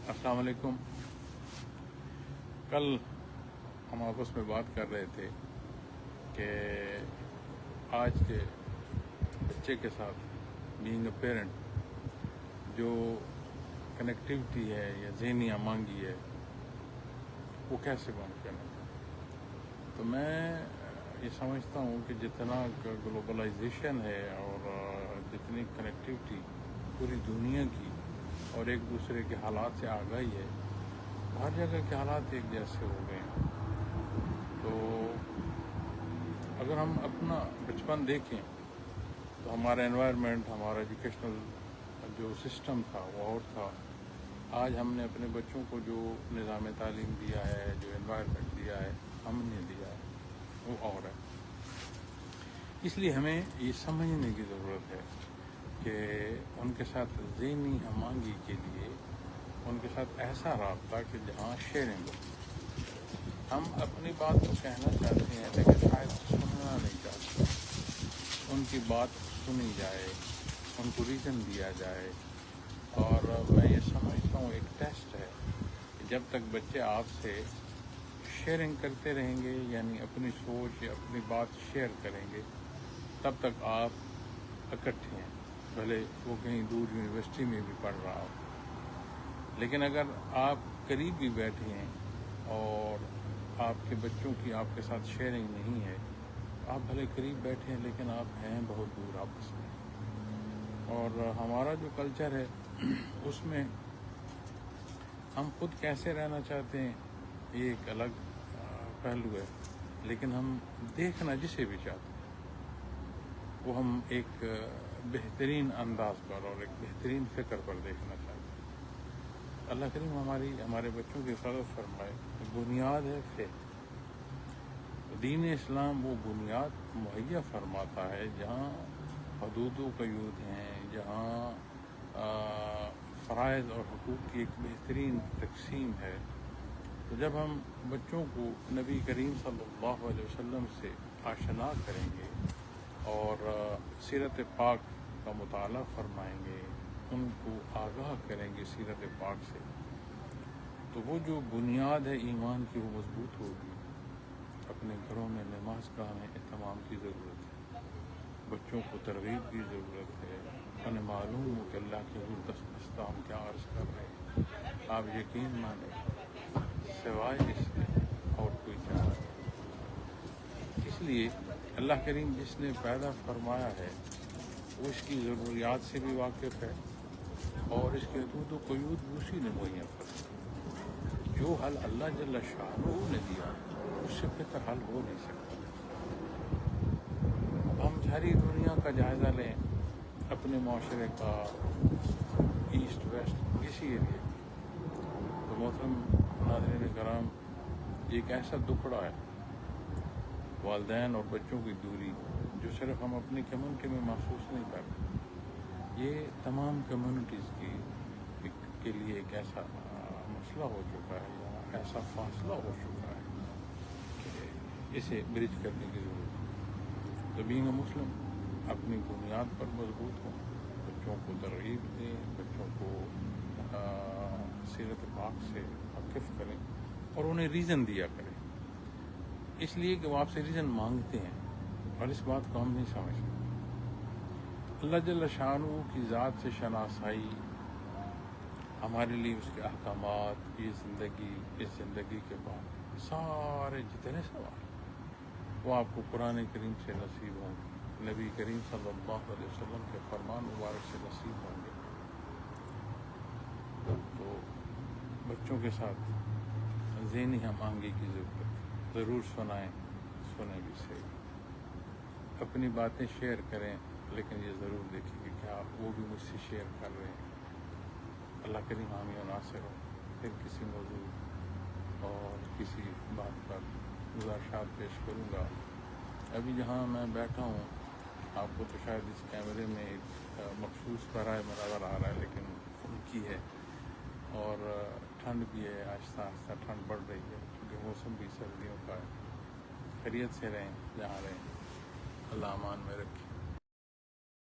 السلام علیکم. کل ہم آپس میں بات کر رہے تھے کہ آج کے بچے کے ساتھ بینگ اے پیرنٹ جو کنیکٹیوٹی ہے یا ذہنی امانگی ہے وہ کیسے بند کرنا. تو میں یہ سمجھتا ہوں کہ جتنا گلوبلائزیشن ہے اور جتنی کنیکٹیوٹی پوری دنیا کی اور ایک دوسرے کے حالات سے آگاہی ہے، ہر جگہ کے حالات ایک جیسے ہو گئے ہیں. تو اگر ہم اپنا بچپن دیکھیں تو ہمارا انوائرمنٹ، ہمارا ایجوکیشنل جو سسٹم تھا وہ اور تھا. آج ہم نے اپنے بچوں کو جو نظام تعلیم دیا ہے، جو انوائرمنٹ دیا ہے، ہم نے دیا ہے، وہ اور ہے. اس لیے ہمیں یہ سمجھنے کی ضرورت ہے کہ ان کے ساتھ ذہنی ہمانگی کے لیے ان کے ساتھ ایسا رابطہ کہ جہاں شیئرنگ ہو. ہم اپنی بات تو کہنا چاہتے ہیں لیکن شاید سننا نہیں چاہتے. ان کی بات سنی جائے، ان کو ریزن دیا جائے. اور میں یہ سمجھتا ہوں ایک ٹیسٹ ہے کہ جب تک بچے آپ سے شیئرنگ کرتے رہیں گے، یعنی اپنی سوچ یا اپنی بات شیئر کریں گے، تب تک آپ اکٹھے ہیں، بھلے وہ کہیں دور یونیورسٹی میں بھی پڑھ رہا ہو. لیکن اگر آپ قریب بھی بیٹھے ہیں اور آپ کے بچوں کی آپ کے ساتھ شیئرنگ نہیں ہے، آپ بھلے قریب بیٹھے ہیں لیکن آپ ہیں بہت دور آپس میں. اور ہمارا جو کلچر ہے اس میں ہم خود کیسے رہنا چاہتے ہیں یہ ایک الگ پہلو ہے، لیکن ہم دیکھنا جسے بھی چاہتے ہیں وہ ہم ایک بہترین انداز پر اور ایک بہترین فکر پر دیکھنا چاہتے ہیں. اللہ کریم ہمارے بچوں کی حفاظت فرمائے. بنیاد ہے فیتھ. دین اسلام وہ بنیاد مہیا فرماتا ہے جہاں حدود و قیود ہیں، جہاں فرائض اور حقوق کی ایک بہترین تقسیم ہے. تو جب ہم بچوں کو نبی کریم صلی اللہ علیہ وسلم سے آشنا کریں گے اور سیرت پاک کا مطالعہ فرمائیں گے، ان کو آگاہ کریں گے سیرت پاک سے، تو وہ جو بنیاد ہے ایمان کی وہ مضبوط ہوگی. اپنے گھروں میں نماز کا ہمیں اہتمام کی ضرورت ہے، بچوں کو ترغیب کی ضرورت ہے. ہمیں معلوم ہو کہ اللہ کے حضور دست ہم کیا عرض کر رہے ہیں. آپ یقین مانیں سوائے اس کے اور کوئی چارہ نہیں. اس لیے اللہ کریم جس نے پیدا فرمایا ہے وہ اس کی ضروریات سے بھی واقف ہے اور اس کے حدود و قیود اسی نے مہیا فرمایا. جو حل اللہ جل شانہ نے دیا اس سے بہتر حل ہو نہیں سکتا. اب ہم ساری دنیا کا جائزہ لیں، اپنے معاشرے کا، ایسٹ ویسٹ کسی ایریا کی، تو محترم ناظرین کرام، یہ ایک ایسا دکڑا ہے والدین اور بچوں کی دوری جو صرف ہم اپنی کمیونٹی میں محسوس نہیں کرتے. یہ تمام کمیونٹیز کے لیے ایک ایسا مسئلہ ہو چکا ہے یا ایسا فاصلہ ہو چکا ہے کہ اسے برج کرنے کی ضرورت ہے. تو بینگ اے مسلم اپنی بنیاد پر مضبوط ہوں، بچوں کو ترغیب دیں، بچوں کو سیرت پاک سے واقف کریں اور انہیں ریزن دیا کریں، اس لیے کہ وہ آپ سے ریزن مانگتے ہیں اور اس بات کو ہم نہیں سمجھتے. اللہ جل شانہ کی ذات سے شناسائی ہمارے لیے اس کے احکامات، یہ زندگی، اس زندگی کے بعد سارے جتنے سوال وہ آپ کو قرآن کریم سے نصیب ہوں گے، نبی کریم صلی اللہ علیہ وسلم کے فرمان مبارک سے نصیب ہوں گے. تو بچوں کے ساتھ ذہنی ہم آہنگی کی ضرورت. ضرور سنیں بھی صحیح، اپنی باتیں شیئر کریں، لیکن یہ ضرور دیکھیں کہ کیا وہ بھی مجھ سے شیئر کر رہے ہیں. اللہ کریم حامی و ناصر ہو. پھر کسی موضوع اور کسی بات پر گزارشات پیش کروں گا. ابھی جہاں میں بیٹھا ہوں آپ کو تو شاید اس کیمرے میں ایک مخصوص پیرائے مناظر آ رہا ہے، لیکن ان کی ہے اور ٹھنڈ بھی ہے، آہستہ آہستہ ٹھنڈ بڑھ رہی ہے کیونکہ موسم بھی سردیوں کا ہے. خیریت سے رہیں جہاں رہیں. اللہ امان میں رکھے.